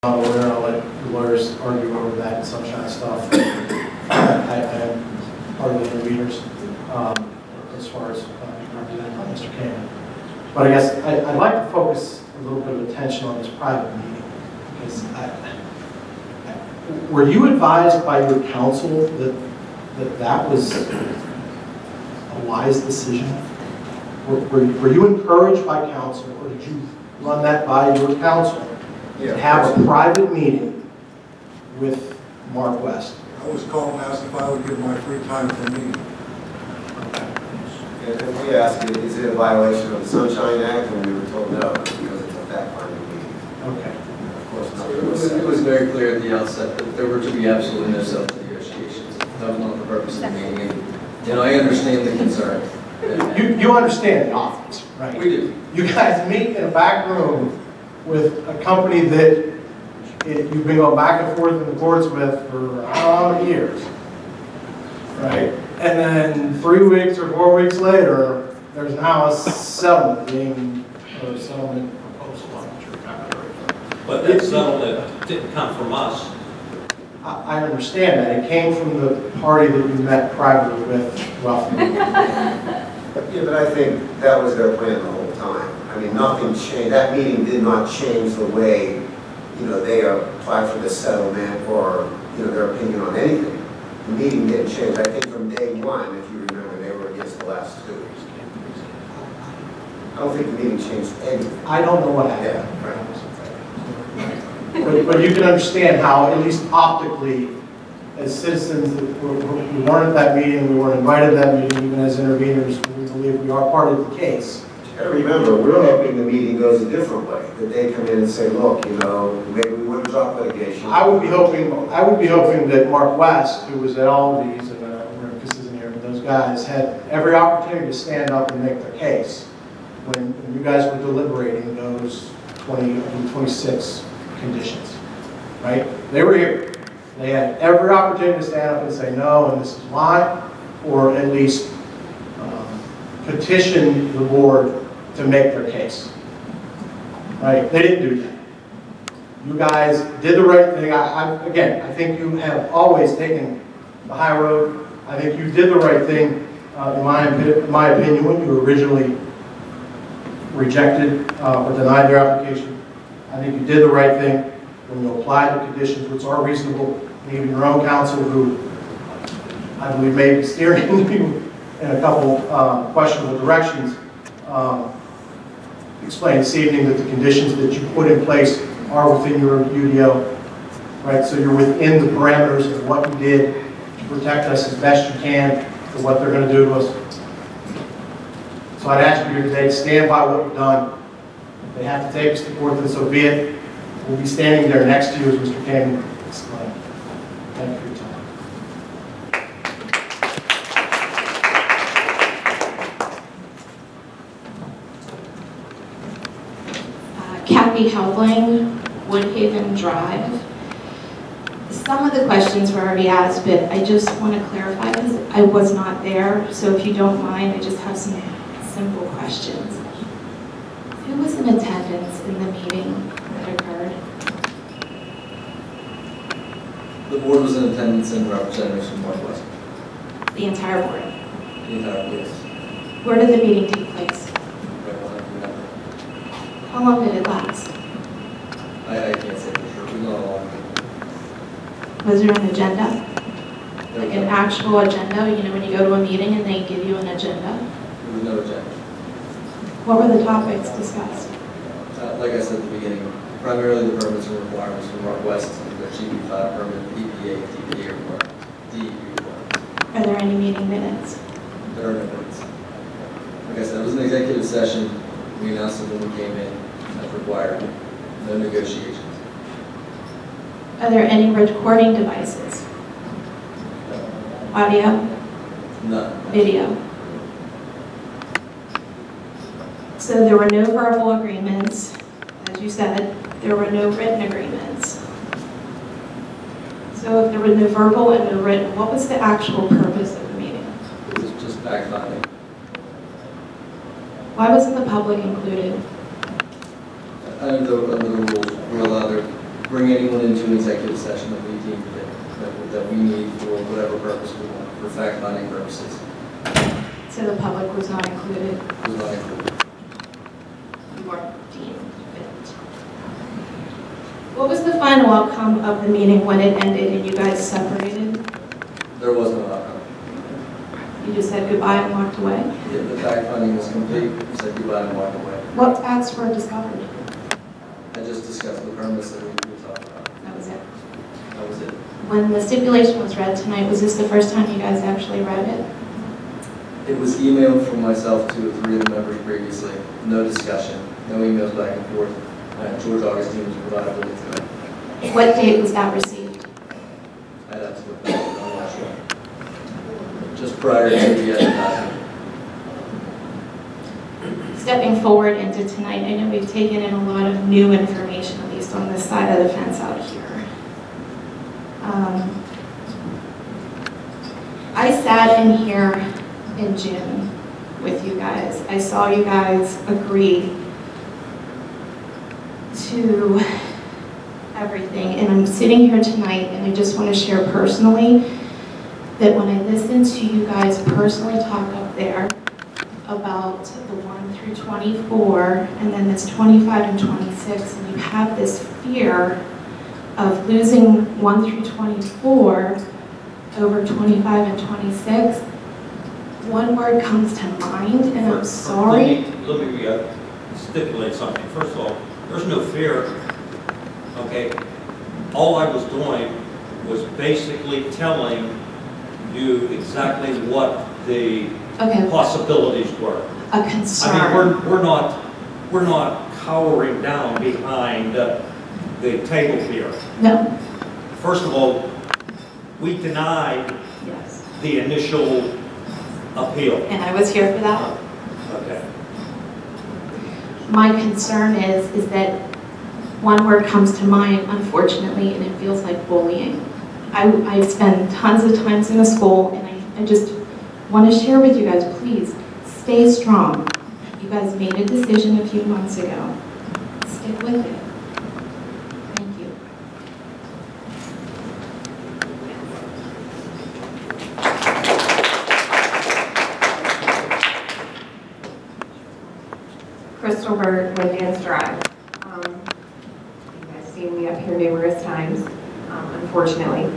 We're going to let the lawyers argue over that sunshine stuff. I am part of the interveners as far as represented by Mr. Kamen. But I guess I'd like to focus a little bit of attention on this private meeting. Because were you advised by your counsel that was a wise decision? Were you encouraged by counsel, or did you run that by your counsel? Yeah, to have a private meeting with Mark West? I was called and asked if I would give my free time for a meeting. And we asked, is it a violation of the Sunshine Act? And we were told no, because it's a fact-finding meeting. Okay. Of course not. It was very clear at the outset that there were to be absolutely no settlement negotiations. That was not the purpose of the meeting. And I understand the concern. You understand the office, right? We do. You guys meet in a back room with a company that you've been going back and forth in the courts with for how many years, right? And then 3 weeks or 4 weeks later, there's now a settlement or settlement proposal. But that settlement didn't come from us. I understand that. It came from the party that you met privately with, roughly. Yeah, but I think that was their plan the whole time. I mean, nothing changed. That meeting did not change the way, they applied for the settlement or, their opinion on anything. The meeting didn't change. I think from day one, if you remember, they were against the last two. I don't think the meeting changed anything. I don't know what happened. Yeah, right. But you can understand how, at least optically, as citizens, we weren't at that meeting, we weren't invited to that meeting, even as interveners, we believe we are part of the case. And remember, we're hoping the meeting goes a different way, that they come in and say, look, maybe we would have dropped litigation. I would be hoping that Mark West, who was at all of these, and Chris isn't here, but those guys had every opportunity to stand up and make their case when you guys were deliberating those 26 conditions, right? They were here. They had every opportunity to stand up and say no, and this is why, or at least petition the board to make their case. Right? They didn't do that. You guys did the right thing. Again, I think you have always taken the high road. I think you did the right thing, in my opinion, when you originally rejected or denied their application. I think you did the right thing when you applied the conditions, which are reasonable, and even your own counsel, who I believe may be steering you in a couple questionable directions, explained this evening that the conditions that you put in place are within your UDO, right? So you're within the parameters of what you did to protect us as best you can for what they're going to do to us. So I'd ask you here today to stand by what you've done. If they have to take us to court, then so be it. We'll be standing there next to you, as Mr. Kamen explained. Thank you for your time. Kathy Helbling, Woodhaven Drive. Some of the questions were already asked, but I just want to clarify because I was not there. So if you don't mind, I just have some simple questions. Who was in attendance in the meeting that occurred? The board was in attendance and representatives from Northwest. The entire board? The entire board. Where did the meeting take place? How long did it last? I can't say for sure. We know how long. Was there an agenda? Like an actual agenda? When you go to a meeting and they give you an agenda? There was no agenda. What were the topics discussed? Like I said at the beginning, primarily the permits and requirements for Northwest, the GB5 permit, EPA, DPA requirement, DEP requirement. Are there any meeting minutes? There are no minutes. Like I said, it was an executive session. We announced it when we came in, as required. No negotiations. Are there any recording devices? Audio? None. Video? So there were no verbal agreements. As you said, there were no written agreements. So if there were no verbal and no written, what was the actual purpose of the meeting? It was just fact-finding. Why wasn't the public included? Under the rules, we're allowed bring anyone into an executive session that we deem that we need for whatever purpose we want, for fact-finding purposes. So the public was not included? It was not included. You weren't deemed fit. What was the final outcome of the meeting when it ended and you guys separated? There was no outcome. You just said goodbye and walked away? The fact-finding was complete, we said goodbye and walked away. What facts were discovered? I just discussed the permits that we talked about. That was it. That was it. When the stipulation was read tonight, was this the first time you guys actually read it? It was emailed from myself to 3 of the members previously. No discussion, no emails back and forth. George Augustine was provided with it tonight. What date was that received? I'd have to look back, I'm not sure. Just prior to the advertisement. Stepping forward into tonight, I know we've taken in a lot of new information, at least on this side of the fence out here. I sat in here in June with you guys. I saw you guys agree to everything, and I'm sitting here tonight and I just want to share personally that when I listened to you guys personally talk up there about the 1 through 24 and then this 25 and 26, and you have this fear of losing 1 through 24 over 25 and 26, one word comes to mind, and I'm sorry. Let me stipulate something. First of all, there's no fear, okay? All I was doing was basically telling you exactly what the possibilities were. A concern. I mean, we're not cowering down behind the table here. No. First of all, we denied Yes. the initial appeal. And I was here for that. Okay. My concern is that one word comes to mind, unfortunately, and it feels like bullying. I spend tons of times in the school, and I just want to share with you guys, please, stay strong. You guys made a decision a few months ago. Stick with it. Thank you. Crystal Bird, Woodlands Drive. You guys seen me up here numerous times, unfortunately.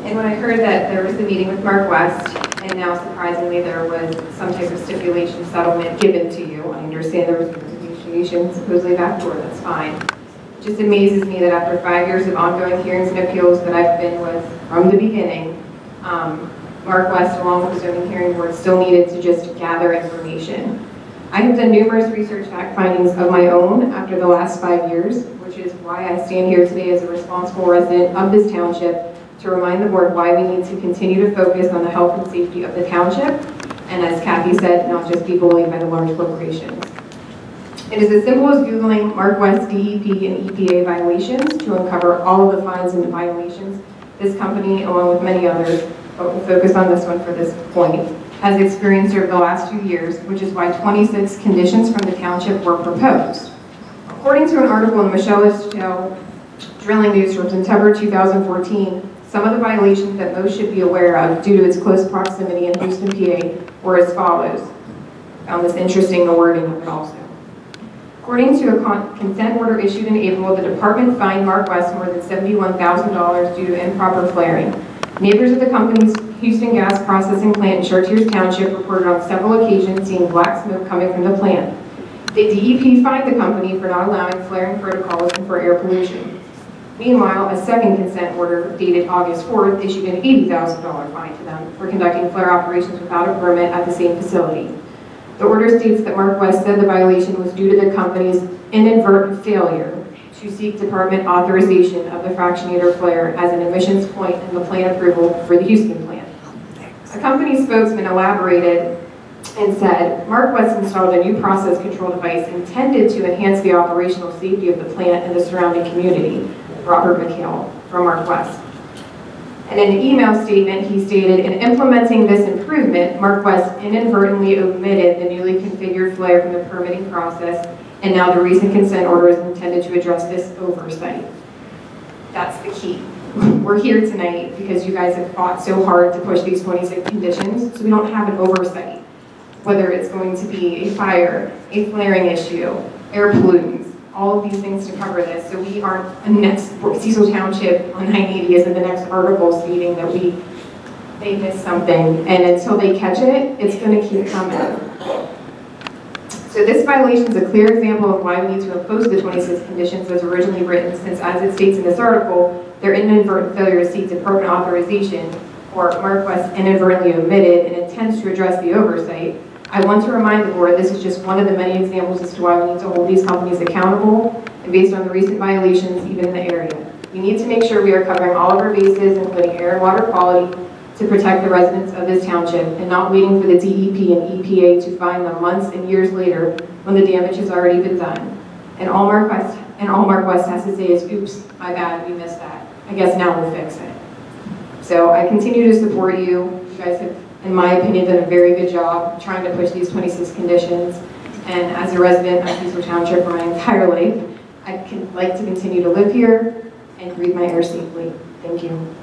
And when I heard that there was a meeting with Mark West, and now surprisingly there was some type of stipulation settlement given to you, I understand there was negotiation supposedly backdoor, that's fine. It just amazes me that after 5 years of ongoing hearings and appeals that I've been with from the beginning, Mark West, along with the zoning hearing board, still needed to just gather information. I have done numerous research fact findings of my own after the last 5 years, which is why I stand here today as a responsible resident of this township to remind the board why we need to continue to focus on the health and safety of the township, and as Kathy said, not just be bullied by the large corporations. It is as simple as Googling Mark West DEP and EPA violations to uncover all of the fines and violations this company, along with many others, but we'll focus on this one for this point, has experienced over the last 2 years, which is why 26 conditions from the township were proposed. According to an article in the Michelle Estelle Drilling News from September 2014, some of the violations that most should be aware of due to its close proximity in Houston, PA, were as follows. Found this interesting, the wording of it also. According to a consent order issued in April, the department fined Mark West more than $71,000 due to improper flaring. Neighbors of the company's Houston gas processing plant in Chartiers Township reported on several occasions seeing black smoke coming from the plant. The DEP fined the company for not allowing flaring protocols and for air pollution. Meanwhile, a second consent order dated August 4th issued an $80,000 fine to them for conducting flare operations without a permit at the same facility. The order states that Mark West said the violation was due to the company's inadvertent failure to seek department authorization of the fractionator flare as an emissions point in the plant approval for the Houston plant. A company spokesman elaborated and said, Mark West installed a new process control device intended to enhance the operational safety of the plant and the surrounding community. Robert McHale from Mark West. And in an email statement, he stated, in implementing this improvement, Mark West inadvertently omitted the newly configured flare from the permitting process And now the recent consent order is intended to address this oversight. That's the key. We're here tonight because you guys have fought so hard to push these 26 conditions, so we don't have an oversight. Whether it's going to be a fire, a flaring issue, air pollutants, all of these things to cover this. So we aren't a next, Cecil Township on 980 isn't the next article stating that they missed something, and until they catch it, it's going to keep coming. So this violation is a clear example of why we need to impose the 26 conditions as originally written, since as it states in this article, their inadvertent failure to seek department authorization, or MarkWest inadvertently omitted and intends to address the oversight. I want to remind the board this is just one of the many examples as to why we need to hold these companies accountable, and based on the recent violations even in the area. We need to make sure we are covering all of our bases, including air and water quality, to protect the residents of this township, and not waiting for the DEP and EPA to find them months and years later when the damage has already been done. And all MarkWest has to say is, oops, my bad, we missed that. I guess now we'll fix it. So I continue to support you. You guys have, in my opinion, done a very good job trying to push these 26 conditions. And as a resident of Cecil Township for my entire life, I like to continue to live here and breathe my air safely. Thank you.